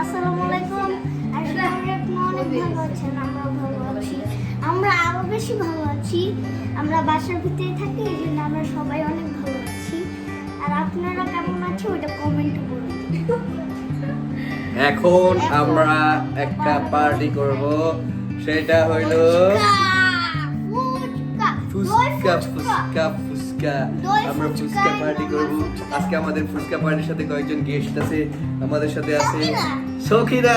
আসসালামু আলাইকুম। আপনারা অনেক ভালো আছেন, আমরাও ভালো আছি। আমরা আরো বেশি ভালো আছি। আমরা বাসার ভিতরে থাকি, এই জন্য আমরা সবাই অনেক ভালো আছি। আর আপনারা কেমন আছেন ওটা কমেন্টে বলুন। এখন আমরা একটা পার্টি করব, সেটা হইল ফুচকা ফুচকা ফুচকা। আমরা ফুচকা পার্টি করব আজকে। আমাদের ফুচকা পার্টির সাথে কয়েকজন গেস্ট আছে। আমাদের সাথে আছে সখিনা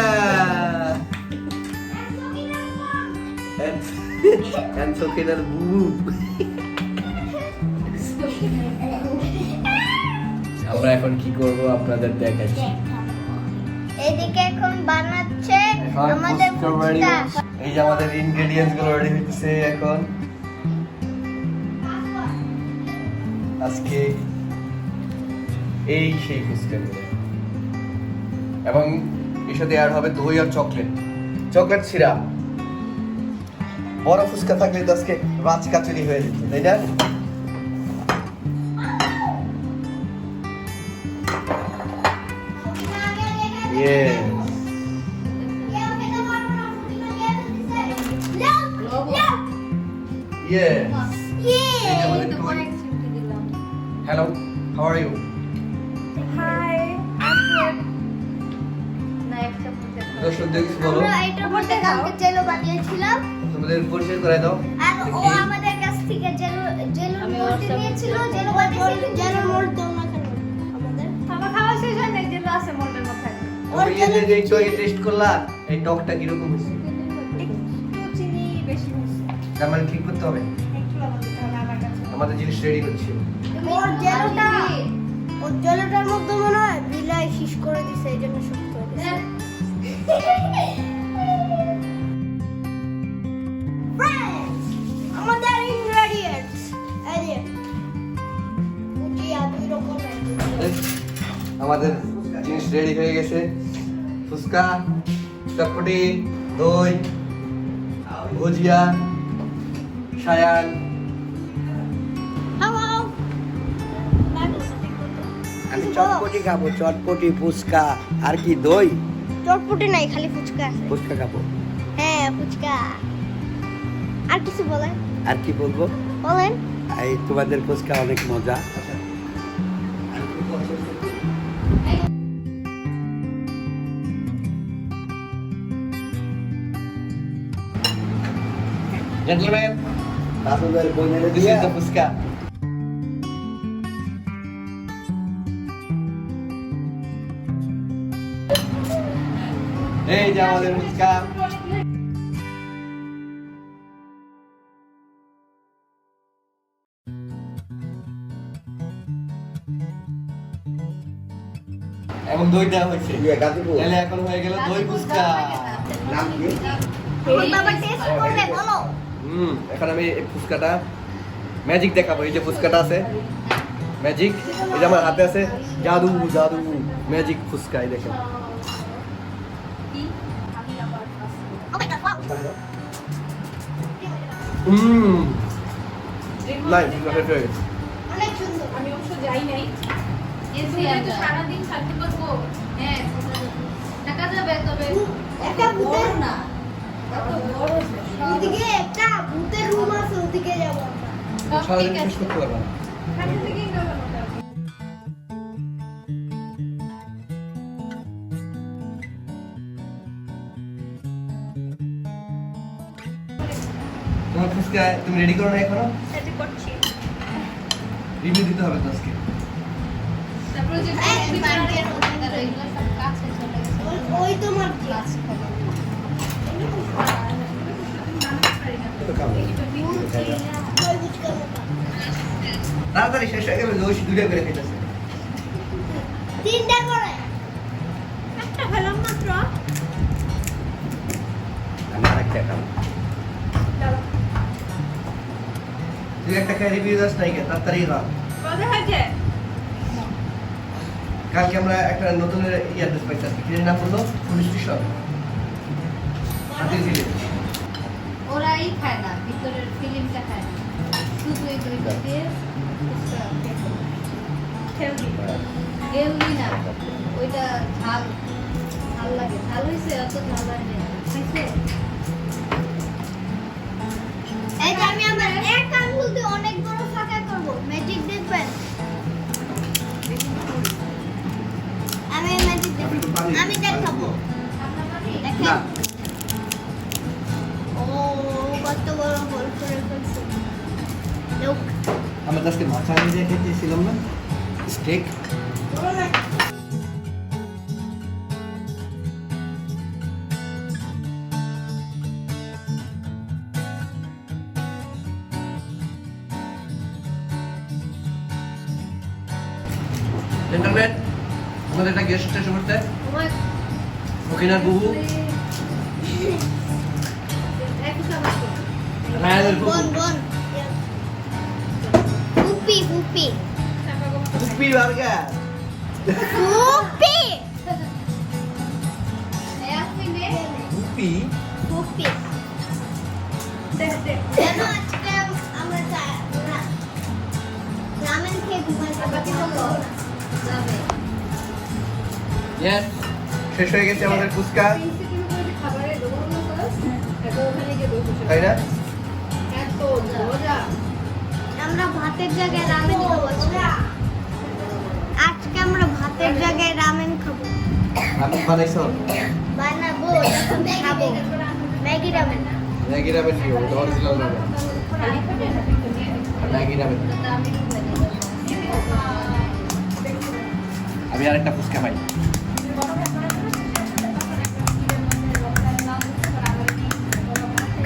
and সখিনার বুবু। আমরা এখন কি করব আপনাদের দেখাচ্ছি। এদিকে এখন বানাচ্ছে আমাদের ফুচকা। এই যে আমাদের ইনগ্রেডিয়েন্টস গুলো রেডি হইতেছে এখন। আজকে এই সেই ফুচকা গুলো, এবং এর সাথে অ্যাড হবে দই আর চকলেট সিরাপ। বড় ফুচকা থাকলে তো আজকে রাজ কাচুরি হয়ে যেত, তাই না? Yes. Yes. Hello, how are you? Hi, I'm good. দর্শকদের কিছু বলো। আমরা এটার মধ্যে কালকে জেলো বানিয়েছিলাম। তোমাদের পরিচয় করে দাও। আর ও আমাদের কাছ থেকে জেলো মোল্ড নিয়েছিল, জেলো বানিয়েছিল। জেলো মোল্ড দাও না কেন আমাদের? খাওয়া খাওয়া শেষ হয় না, জেলো আছে মোল্ডের মধ্যে। ওর জেলে যে টক টেস্ট করলা, এই টকটা কি রকম হইছে? একটু চিনি বেশি হয়েছে, তার মানে ঠিক করতে হবে। একটু লবণ দিতে হবে আমার কাছে। আমাদের জিনিস রেডি হচ্ছে। ওর জেলোটার মধ্যে মনে হয় বিলাই শীষ করে দিছে, এই জন্য শক্ত হয়ে গেছে। Friends, আমাদের ingredients এই যে দুই রকমের। আমাদের জিনিস রেডি হয়ে গেছে। ফুচকা, চটপটি, দই, ভুজিয়া, সায়ান। Hello. আমি চটপটি খাবো, চটপটি ফুচকা আর কি দই। চটপটি নাই, খালি ফুচকা আছে। ফুচকা খাবো। হ্যাঁ, ফুচকা। আর কিছু বলেন? আর কি বলবো? বলেন। এই তোমাদের ফুচকা অনেক মজা। Gentlemen, আপনাদের বোনের this দিয়া is the ফুচকা. এই যে আমাদের ফুচকা। এবং দইটা হয়েছে। গাজীপুর তাহলে এখন হয়ে গেল দই ফুচকা। নাম কি? ওই বাবা টেস্ট করবে, বলো। এখন আমি এই ফুচকাটা ম্যাজিক দেখাবো। এই যে ফুচকাটা আছে ম্যাজিক, এই যে আমার হাতে আছে জাদু জাদু ম্যাজিক ফুচকা। এই দেখেন, নাই ফুচকা হয়ে গেছে। অনেক সুন্দর। আমি অবশ্য যাই নাই, এসে তো সারাদিন থাকতে পারবো। হ্যাঁ, টাকা যাবে, তবে একটা ভূতের না এত বড় ওদিকে একটা ভূতের রুম আছে, ওদিকে যাব আমরা। সারাদিন শেষ করতে পারবো না। খালি থেকেই যাবে না। তোমার ফুচকা তুমি রেডি করো না এখনো? সেটা করছি। রিভিউ দিতে হবে তো আজকে। তারপরে যে বার্গার ওটা এগুলো সব কাছে চলে গেছে। ওই তোমার ক্লাস খাবে। তো খাবো। ওই বুঝতে মতো তাড়াতাড়ি শেষ হয়ে গেলে দোষ দুটো করে খেতেছে। তিনটা করে একটা খেলাম মাত্র। আমি আরেকটা খাবো। তুই একটা খেয়ে রিভিউ দাস নাই কেন? তাড়াতাড়ি খা। কথা হয়েছে। কালকে আমরা একটা নতুন অ্যাড্রেস পাইছি। আজকে কি নাম হলো? Police station. হাতির ঝিলে। ওরাই খায় না, ভিতরের ফিলিংটা খায় না, শুধু এই দইটা দিয়ে হেলদি না, ওইটা ঝাল ভালো লাগে। ভালো হয়েছে, অত ঝাল হয় নাই। খাইছে? এই যে আমি আমার এক আঙ্গুল দিয়ে অনেক বড় ফাঁকা করব, ম্যাজিক দেখবেন। আমি ম্যাজিক দেখাবো, আমি দেখাবো, দেখেন। না ও কত বড় গোল করে ফেলছে। লোক আমরা তো আজকে মাছ আনি দিয়ে খেতেছিলাম না স্টেক ইন্টারনেট আমাদের একটা গেস্ট এসে পড়তে আমার ওকিনার বুবু একটু সাবাস করো। রায়ালের বুবু বোন বোন পুপি পুপি টাকা কম করো। কুপি বার্গার পুপি এই আসলে নে। কুপি পুপি দেখ, দেখ। কেন আজকে আমরা রামেন খেয়ে ঘুমাতে বাকি বলো। যাবে। ইয়েস শেষ হয়ে গেছে আমাদের ফুচকা 3 সেকেন্ড করে খাবারের দোকান করো। এটা ওখানে গিয়ে বসে তাই না এত মজা। আমরা ভাতের জায়গায় রামেন খাবো আজকে আমরা ভাতের জায়গায় রামেন খাবো আমি বানাইছো বানাবো যখন খাবো ম্যাগি রামেন ম্যাগি রামেন কি হবে অরিজিনাল রামেন ম্যাগি রামেন আমি আরেকটা ফুচকা পাই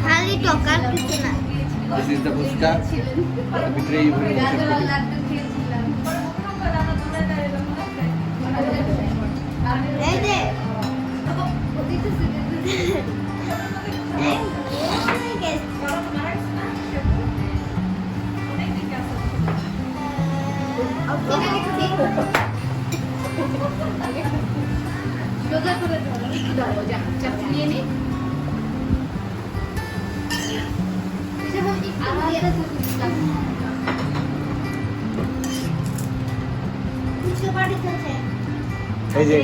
খালি টকার কিছু না দিস ইজ দ্য ফুচকা ভিতরে এই ভরে বসে এই যে সোজা করে ধরো, যা, চাপ নিয়ে নে। এটা বলি, আলাদা থাকবে। কিছু বাড়ি আছে এই যে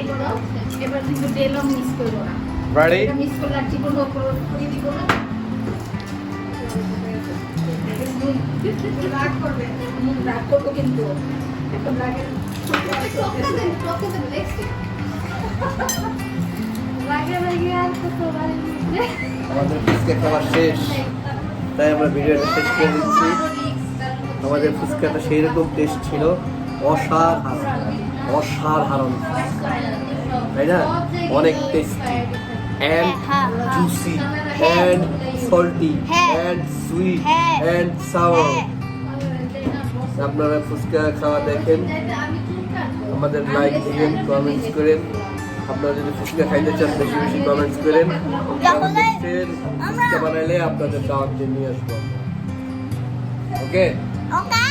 এবার কিন্তু ডেলও মিস করো না। রেডি এটা মিস করলে আর জীবন করে দিব না। রাগ করবে, রাগ করবো কিন্তু। এখন রাগের রাগে রাগে আর কত বাড়ি আমাদের ফুচকা খাওয়া শেষ তাই আমরা ভিডিওটা শেষ করে দিচ্ছি আমাদের ফুচকাটা সেই রকম টেস্ট ছিল অসাধারণ তাই না অনেক tasty and juicy and salty and sweet and sour আপনারা ফুচকা খাওয়া দেখেন আমাদের লাইক দিবেন কমেন্টস করেন আপনারা যদি ফুচকা খাইতে চান বেশি বেশি কমেন্টস করেন ফুচকা বানাইলে আপনাদের দাওয়াত দিয়ে নিয়ে আসবো ওকে ওকে